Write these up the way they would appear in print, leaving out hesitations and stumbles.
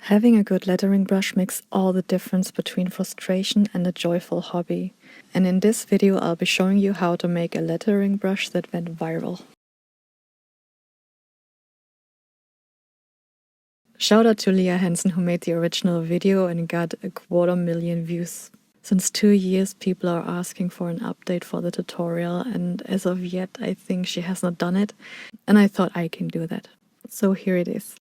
Having a good lettering brush makes all the difference between frustration and a joyful hobby. And in this video I'll be showing you how to make a lettering brush that went viral. Shout out to Leah Hansen, who made the original video and got 250,000 views. Since 2 years people are asking for an update for the tutorial, and as of yet I think she has not done it, and I thought I can do that. So here it is.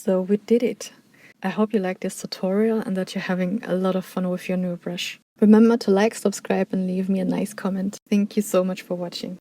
So we did it! I hope you liked this tutorial and that you're having a lot of fun with your new brush. Remember to like, subscribe and leave me a nice comment. Thank you so much for watching.